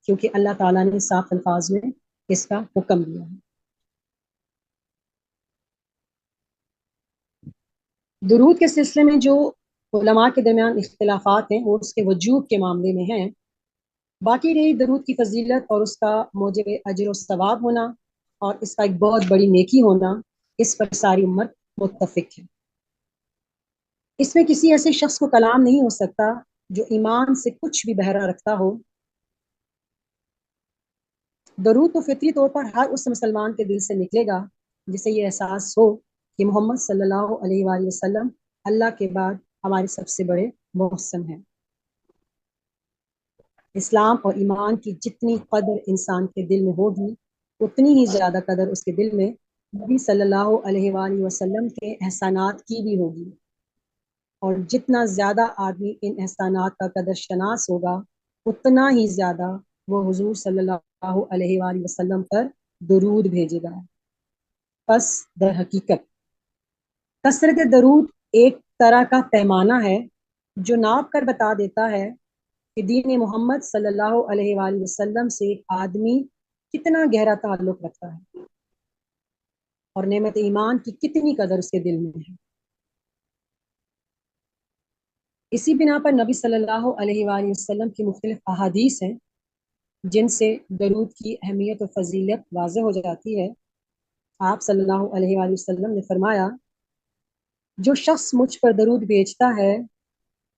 کیونکہ اللہ تعالیٰ نے صاف الفاظ میں اس کا حکم دیا ہے۔ درود کے سلسلے میں جو علماء کے درمیان اختلافات ہیں وہ اس کے وجوب کے معاملے میں ہیں۔ باقی رہی درود کی فضیلت اور اس کا موجب اجر و ثواب ہونا اور اس کا ایک بہت بڑی نیکی ہونا، اس پر ساری امت متفق ہے۔ اس میں کسی ایسے شخص کو کلام نہیں ہو سکتا جو ایمان سے کچھ بھی بہرا رکھتا ہو۔ درود تو فطری طور پر ہر اس مسلمان کے دل سے نکلے گا جسے یہ احساس ہو کہ محمد صلی اللہ علیہ وآلہ وسلم اللہ کے بعد ہمارے سب سے بڑے محسن ہیں۔ اسلام اور ایمان کی جتنی قدر انسان کے دل میں ہوگی اتنی ہی زیادہ قدر اس کے دل میں نبی صلی اللہ علیہ وآلہ وسلم کے احسانات کی بھی ہوگی، اور جتنا زیادہ آدمی ان احسانات کا قدر شناس ہوگا اتنا ہی زیادہ وہ حضور صلی اللہ علیہ وآلہ وسلم پر درود بھیجے گا۔ پس در حقیقت کثرت درود ایک طرح کا پیمانہ ہے جو ناپ کر بتا دیتا ہے کہ دین محمد صلی اللہ علیہ وآلہ وسلم سے ایک آدمی کتنا گہرا تعلق رکھتا ہے اور نعمت ایمان کی کتنی قدر اس کے دل میں ہے۔ اسی بنا پر نبی صلی اللہ علیہ وآلہ وسلم کی مختلف احادیث ہیں جن سے درود کی اہمیت و فضیلت واضح ہو جاتی ہے۔ آپ صلی اللہ علیہ وآلہ وسلم نے فرمایا، جو شخص مجھ پر درود بھیجتا ہے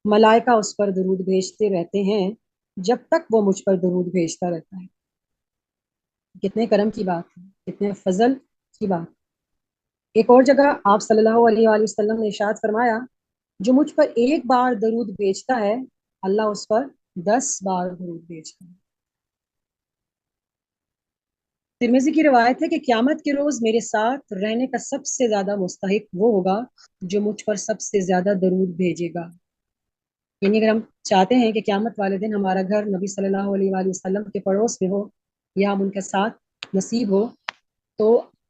ملائکہ اس پر درود بھیجتے رہتے ہیں جب تک وہ مجھ پر درود بھیجتا رہتا ہے۔ کتنے کرم کی بات ہے، کتنے فضل کی بات۔ ایک اور جگہ آپ صلی اللہ علیہ وآلہ وسلم نے ارشاد فرمایا، جو مجھ پر ایک بار درود بھیجتا ہے اللہ اس پر 10 بار درود بھیجتا ہے۔ ترمذی کی روایت ہے کہ قیامت کے روز میرے ساتھ رہنے کا سب سے زیادہ مستحق وہ ہوگا جو مجھ پر سب سے زیادہ درود بھیجے گا۔ یعنی اگر ہم چاہتے ہیں کہ قیامت والے دن ہمارا گھر نبی صلی اللہ علیہ وآلہ وسلم کے پڑوس میں ہو یا ہم ان کے ساتھ نصیب ہو، تو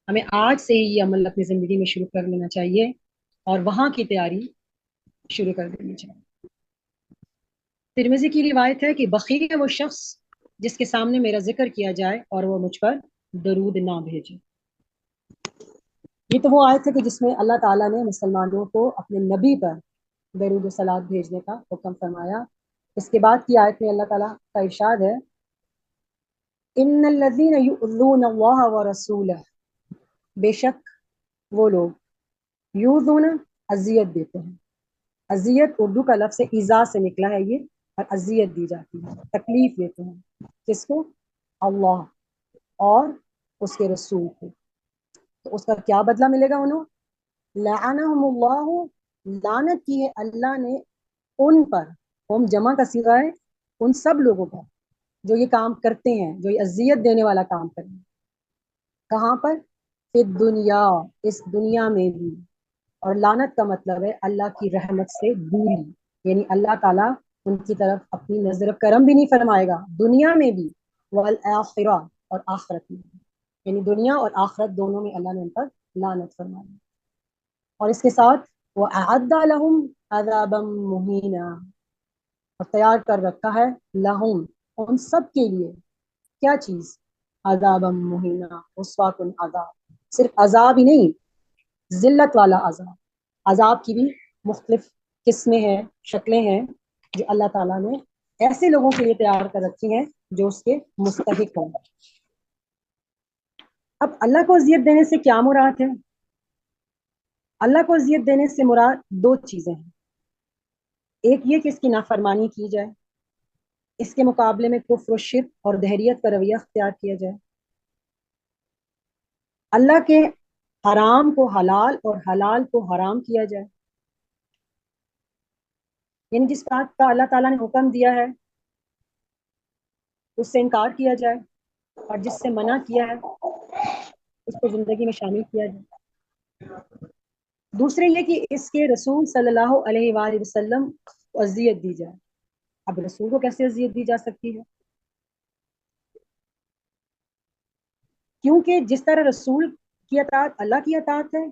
ہمیں آج سے ہی یہ عمل اپنی زندگی میں شروع کر لینا چاہیے اور وہاں کی تیاری شروع کر دینی چاہیے۔ ترمذی کی روایت ہے کہ بخیل ہے وہ شخص جس کے سامنے میرا ذکر کیا جائے اور وہ مجھ پر درود نہ بھیجے۔ یہ تو وہ آیت ہے کہ جس میں اللہ تعالیٰ نے مسلمانوں کو اپنے نبی پر درود و صلات بھیجنے کا حکم فرمایا۔ اس کے بعد کی آیت میں اللہ تعالیٰ کا ارشاد ہے، ان الذین یؤذون اللہ ورسولہ، بے شک وہ لوگ یؤذون اذیت دیتے ہیں۔ اذیت اردو کا لفظ ایذا سے نکلا ہے یہ، اور اذیت دی جاتی ہے، تکلیف دیتے ہیں کس کو؟ اللہ اور اس کے رسول کو۔ تو اس کا کیا بدلہ ملے گا انہوں؟ لعنہم اللہ، لعنت کی ہے اللہ نے ان پر، ہم جمع کا صیغہ ہے، ان سب لوگوں پر جو یہ کام کرتے ہیں، جو یہ اذیت دینے والا کام کریں۔ کہاں پر؟ فی دنیا، اس دنیا میں بھی۔ اور لعنت کا مطلب ہے اللہ کی رحمت سے دوری، یعنی اللہ تعالیٰ ان کی طرف اپنی نظر کرم بھی نہیں فرمائے گا دنیا میں بھی، والآخرہ، اور آخرت میں بھی، یعنی دنیا اور آخرت دونوں میں اللہ نے ان پر لعنت فرمائی۔ اور اس کے ساتھ وَأَعَدَّ لَهُمْ عَذَابًا مُهِينًا، اور تیار کر رکھا ہے لہم، ان سب کے لیے کیا چیز؟ عذابًا مہینہ، رسوا کن عذاب۔ صرف عذاب ہی نہیں، ذلت والا عذاب۔ عذاب کی بھی مختلف قسمیں ہیں، شکلیں ہیں جو اللہ تعالیٰ نے ایسے لوگوں کے لیے تیار کر رکھی ہیں جو اس کے مستحق ہوں۔ اب اللہ کو اذیت دینے سے کیا مراد ہے؟ اللہ کو اذیت دینے سے مراد دو چیزیں ہیں۔ ایک یہ کہ اس کی نافرمانی کی جائے، اس کے مقابلے میں کفر و شرک اور دہریت کا رویہ اختیار کیا جائے، اللہ کے حرام کو حلال اور حلال کو حرام کیا جائے، یعنی جس بات کا اللہ تعالیٰ نے حکم دیا ہے اس سے انکار کیا جائے، اور جس سے منع کیا ہے اس کو زندگی میں شامل کیا جائے۔ دوسرے یہ کہ اس کے رسول صلی اللہ علیہ وآلہ وسلم کو اذیت دی جائے۔ اب رسول کو کیسے اذیت دی جا سکتی ہے؟ کیونکہ جس طرح رسول کی اطاعت اللہ کی اطاعت ہے،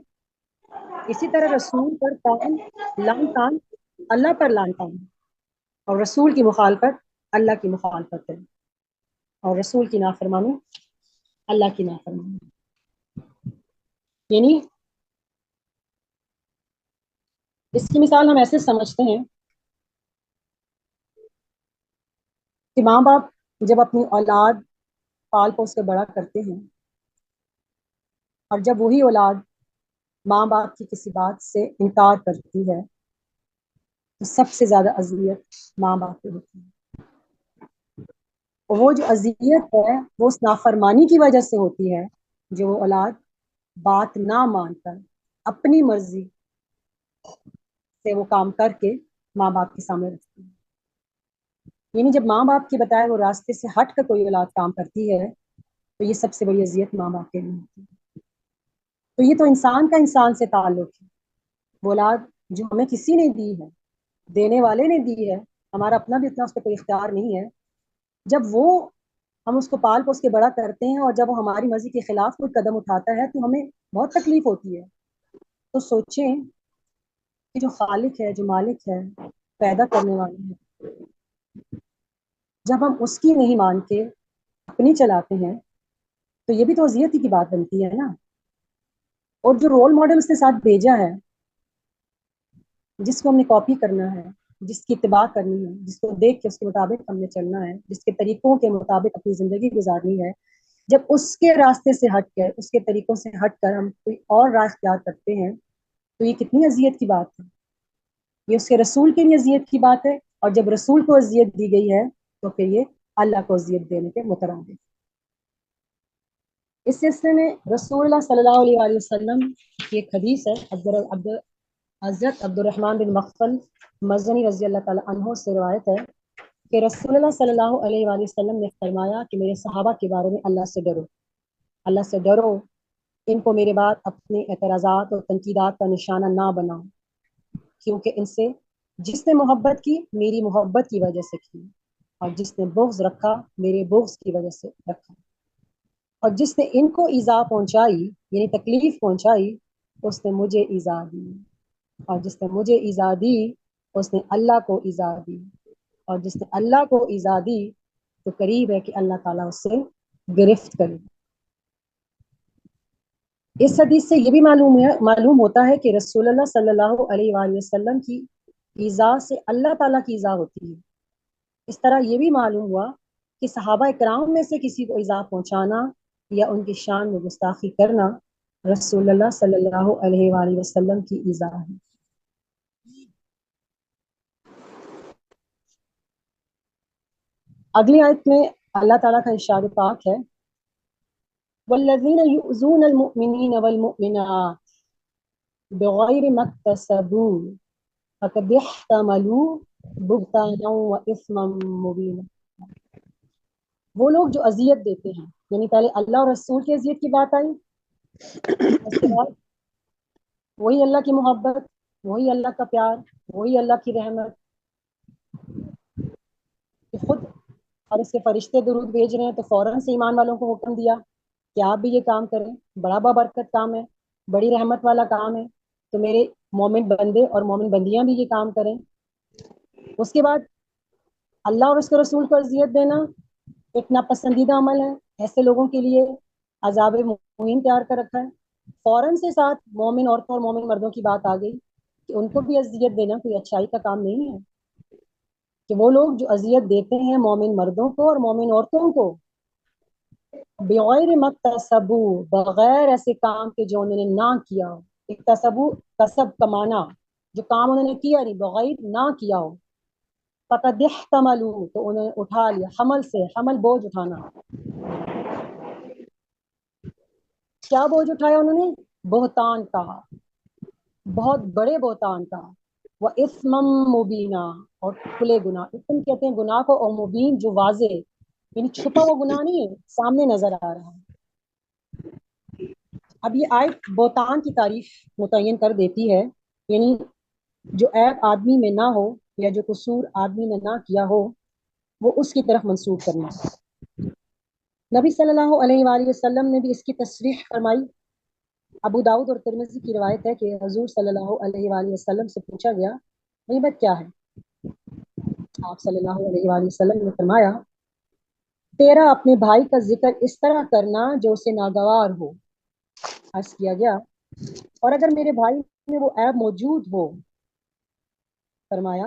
اسی طرح رسول پر کون لان تان اللہ پر لان تان، اور رسول کی مخالفت اللہ کی مخالفت ہے، اور رسول کی نافرمانی اللہ کی نافرمانی۔ یعنی اس کی مثال ہم ایسے سمجھتے ہیں کہ ماں باپ جب اپنی اولاد پال پوس کے بڑا کرتے ہیں اور جب وہی اولاد ماں باپ کی کسی بات سے انکار کرتی ہے تو سب سے زیادہ اذیت ماں باپ کی ہوتی ہے. اور وہ جو اذیت ہے وہ اس نافرمانی کی وجہ سے ہوتی ہے جو وہ اولاد بات نہ مان کر اپنی مرضی سے وہ کام کر کے ماں باپ کے سامنے رکھتی ہے. یعنی جب ماں باپ کے بتائے وہ راستے سے ہٹ کر کوئی اولاد کام کرتی ہے تو یہ سب سے بڑی اذیت ماں باپ کے لیے ہوتی ہے. تو یہ تو انسان کا انسان سے تعلق ہے. وہ اولاد جو ہمیں کسی نے دی ہے، دینے والے نے دی ہے، ہمارا اپنا بھی اتنا اس پہ کوئی اختیار نہیں ہے. جب وہ ہم اس کو پال پوس کے بڑا کرتے ہیں اور جب وہ ہماری مرضی کے خلاف کوئی قدم اٹھاتا ہے تو ہمیں بہت تکلیف ہوتی ہے. تو سوچیں کہ جو خالق ہے، جو مالک ہے، پیدا کرنے والا ہے، جب ہم اس کی نہیں مان کے اپنی چلاتے ہیں تو یہ بھی تو اذیت ہی کی بات بنتی ہے نا. اور جو رول ماڈل اس نے ساتھ بھیجا ہے، جس کو ہم نے کاپی کرنا ہے، جس کی اتباع کرنی ہے، جس کو دیکھ کے اس کے مطابق ہم نے چلنا ہے، جس کے طریقوں کے مطابق اپنی زندگی گزارنی ہے، جب اس کے راستے سے ہٹ کر، اس کے طریقوں سے ہٹ کر ہم کوئی اور راہ اختیار کرتے ہیں تو یہ کتنی اذیت کی بات ہے. یہ اس کے رسول کے لیے اذیت کی بات ہے، اور جب رسول کو اذیت دی گئی ہے تو پھر یہ اللہ کو اذیت دینے کے مترادف. اس سلسلے میں رسول اللہ صلی اللہ علیہ وآلہ وسلم کی ایک حدیث ہے حضرت عبد الرحمن بن مغفل مزنی رضی اللہ تعالیٰ عنہ سے روایت ہے کہ رسول اللہ صلی اللہ علیہ وآلہ وسلم نے فرمایا کہ میرے صحابہ کے بارے میں اللہ سے ڈرو، اللہ سے ڈرو، ان کو میرے بعد اپنے اعتراضات اور تنقیدات کا نشانہ نہ بناؤ، کیونکہ ان سے جس نے محبت کی میری محبت کی وجہ سے کی، اور جس نے بغض رکھا میرے بغض کی وجہ سے رکھا، اور جس نے ان کو ایذا پہنچائی یعنی تکلیف پہنچائی اس نے مجھے ایذا دی، اور جس نے مجھے ایذا دی اس نے اللہ کو ایذا دی، اور جس نے اللہ کو ایذا دی تو قریب ہے کہ اللہ تعالیٰ اس سے گرفت کرے. اس حدیث سے یہ بھی معلوم ہوتا ہے کہ رسول اللہ صلی اللہ علیہ وآلہ وسلم کی ایذا سے اللہ تعالیٰ کی ایذا ہوتی ہے. اس طرح یہ بھی معلوم ہوا کہ صحابہ اکرام میں سے کسی کو ایذا پہنچانا یا ان کی شان میں گستاخی کرنا رسول اللہ صلی اللہ علیہ وآلہ وسلم کی ایذا ہے. اگلی آیت میں اللہ تعالیٰ کا ارشاد پاک ہے والذین یؤذون المؤمنین والمؤمنات بغیر ما اکتسبوا فقد احتملوا بہتانا واثما مبینا. وہ لوگ جو اذیت دیتے ہیں، یعنی پہلے اللہ اور رسول کی اذیت کی بات آئی، اس کے بعد وہی اللہ کی محبت، وہی اللہ کا پیار، وہی اللہ کی رحمت کہ خود اور اس کے فرشتے درود بھیج رہے ہیں تو فوراً سے ایمان والوں کو حکم دیا کہ آپ بھی یہ کام کریں، بڑا بابرکت کام ہے، بڑی رحمت والا کام ہے، تو میرے مومن بندے اور مومن بندیاں بھی یہ کام کریں. اس کے بعد اللہ اور اس کے رسول کو اذیت دینا ایک ناپسندیدہ عمل ہے، ایسے لوگوں کے لیے عذاب مہین تیار کر رکھا ہے. فوراً سے ساتھ مومن عورتوں اور مومن مردوں کی بات آ گئی کہ ان کو بھی اذیت دینا کوئی اچھائی کا کام نہیں ہے، کہ وہ لوگ جو اذیت دیتے ہیں مومن مردوں کو اور مومن عورتوں کو بغیر مکتسبو بغیر ایسے کام کے جو انہوں نے نہ کیا ہو. اکتسبو کسب کمانا، جو کام انہوں نے کیا نہیں، بغیر نہ کیا ہو. فقد احتملوا تو انہوں نے اٹھا لیا، حمل سے حمل بوجھ اٹھانا. کیا بوجھ اٹھایا انہوں نے؟ بہتان کا، بہت بڑے بہتان کا، وہ اسمم مبینہ اور کھلے گناہ. اسم کہتے ہیں گناہ کو، اور مبین جو واضح یعنی چھپا ہوا گناہ نہیں ہے، سامنے نظر آ رہا ہے. اب یہ آیت بہتان کی تعریف متعین کر دیتی ہے، یعنی جو عیب آدمی میں نہ ہو یا جو قصور آدمی نے نہ کیا ہو وہ اس کی طرف منسوب کرنا. نبی صلی اللہ علیہ وآلہ وسلم نے بھی اس کی تصریح فرمائی. ابو داؤد اور ترمذی کی روایت ہے کہ حضور صلی اللہ علیہ وآلہ وسلم سے پوچھا گیا غیبت کیا ہے؟ آپ صلی اللہ علیہ وآلہ وسلم نے فرمایا تیرا اپنے بھائی کا ذکر اس طرح کرنا جو اسے ناگوار ہو. عرض کیا گیا اور اگر میرے بھائی میں وہ عیب موجود ہو؟ فرمایا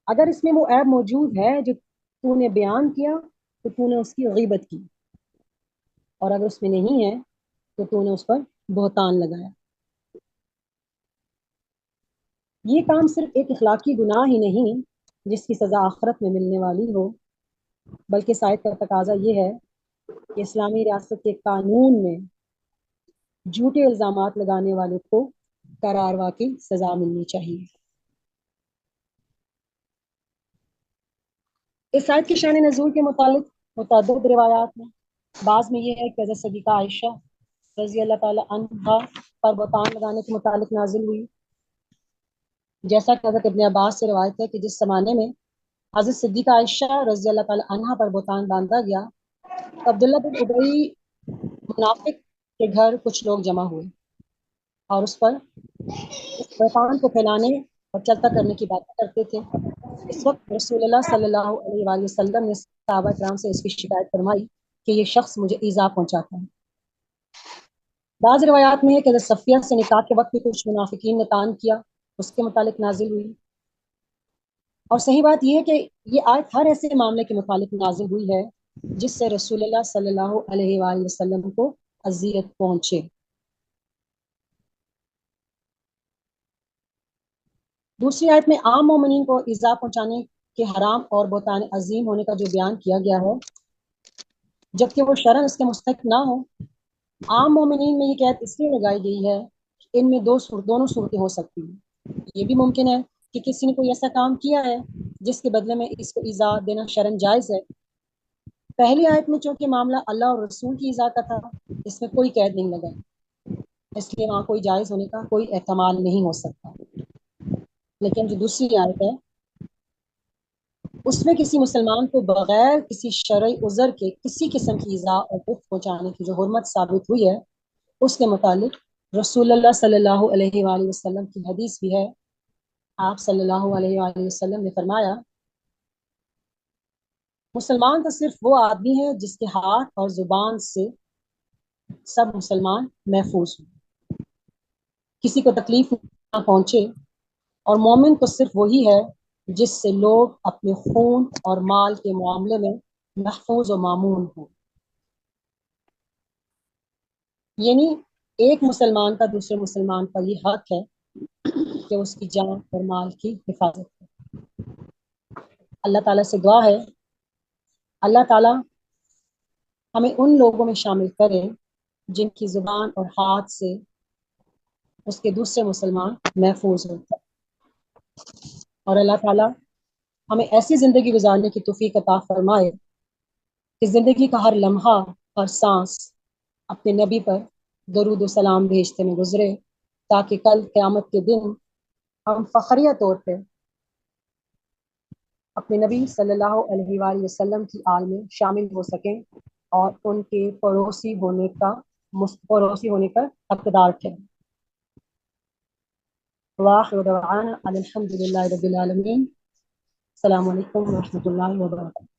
اگر اس میں وہ عیب موجود ہے جو تو نے بیان کیا تو تو نے اس کی غیبت کی، اور اگر اس میں نہیں ہے تو تو نے اس پر بہتان لگایا۔ یہ کام صرف ایک اخلاقی گناہ ہی نہیں جس کی سزا آخرت میں ملنے والی ہو، بلکہ اس آیت کا تقاضا یہ ہے کہ اسلامی ریاست کے قانون میں جھوٹے الزامات لگانے والے کو قراروا کی سزا ملنی چاہیے۔ اس آیت کی شان نزول کے متعلق متعدد روایات ہیں۔ بعض میں یہ ہے کہ حضرت صدیقہ عائشہ رضی اللہ تعالی عنہا پر بہتان لگانے کے متعلق نازل ہوئی، جیسا کہ حضرت ابن عباس سے روایت ہے کہ جس زمانے میں حضرت صدیقہ عائشہ رضی اللہ تعالی عنہا پر بہتان باندھا گیا تو عبداللہ بن ابی منافق کے گھر کچھ لوگ جمع ہوئے اور اس پر اس بہتان کو پھیلانے اور چلتا کرنے کی باتیں کرتے تھے۔ اس وقت رسول اللہ صلی اللہ علیہ وآلہ وسلم نے صحابہ کرام سے اس کی شکایت فرمائی کہ یہ شخص مجھے ایذا پہنچاتا ہے۔ بعض روایات میں ہے کہ حضرت صفیہ سے نکاح کے وقت بھی کچھ منافقین نے تان کیا، اس کے متعلق نازل ہوئی۔ اور صحیح بات یہ ہے کہ یہ آیت ہر ایسے معاملے کے متعلق نازل ہوئی ہے جس سے رسول اللہ صلی اللہ علیہ وآلہ وسلم کو اذیت پہنچے۔ دوسری آیت میں عام مومنین کو ایذا پہنچانے کے حرام اور بہتان عظیم ہونے کا جو بیان کیا گیا ہے، جبکہ وہ شرعاً اس کے مستحق نہ ہو، عام مومنین میں یہ قید اس لیے لگائی گئی ہے کہ ان میں دونوں صورتیں ہو سکتی ہیں۔ یہ بھی ممکن ہے کہ کسی نے کوئی ایسا کام کیا ہے جس کے بدلے میں اس کو ایذا دینا شرعاً جائز ہے۔ پہلی آیت میں چونکہ معاملہ اللہ اور رسول کی ایذا کا تھا، اس میں کوئی قید نہیں لگا، اس لیے وہاں کوئی جائز ہونے کا کوئی احتمال نہیں ہو سکتا۔ لیکن جو دوسری آیت ہے اس میں کسی مسلمان کو بغیر کسی شرعی عذر کے کسی قسم کی ایذا اور دکھ پہنچانے کی جو حرمت ثابت ہوئی ہے، اس کے متعلق رسول اللہ صلی اللہ علیہ وآلہ وسلم کی حدیث بھی ہے۔ آپ صلی اللہ علیہ وآلہ وسلم نے فرمایا، مسلمان تو صرف وہ آدمی ہے جس کے ہاتھ اور زبان سے سب مسلمان محفوظ ہوں، کسی کو تکلیف نہ پہنچے، اور مومن تو صرف وہی ہے جس سے لوگ اپنے خون اور مال کے معاملے میں محفوظ و مامون ہوں۔ یعنی ایک مسلمان کا دوسرے مسلمان پر یہ حق ہے کہ اس کی جان اور مال کی حفاظت کرے۔ اللہ تعالیٰ سے دعا ہے اللہ تعالیٰ ہمیں ان لوگوں میں شامل کرے جن کی زبان اور ہاتھ سے اس کے دوسرے مسلمان محفوظ ہوتے ہیں، اور اللہ تعالیٰ ہمیں ایسی زندگی گزارنے کی توفیق عطا فرمائے کہ زندگی کا ہر لمحہ، ہر سانس اپنے نبی پر درود و سلام بھیجتے میں گزرے، تاکہ کل قیامت کے دن ہم فخریہ طور پہ اپنے نبی صلی اللہ علیہ وآلہ وسلم کی آل میں شامل ہو سکیں اور ان کے پڑوسی ہونے کا حقدار ٹھہریں۔ وآخر دعوانا الحمد للہ رب العالمین۔ السلام علیکم ورحمۃ اللہ وبرکاتہ۔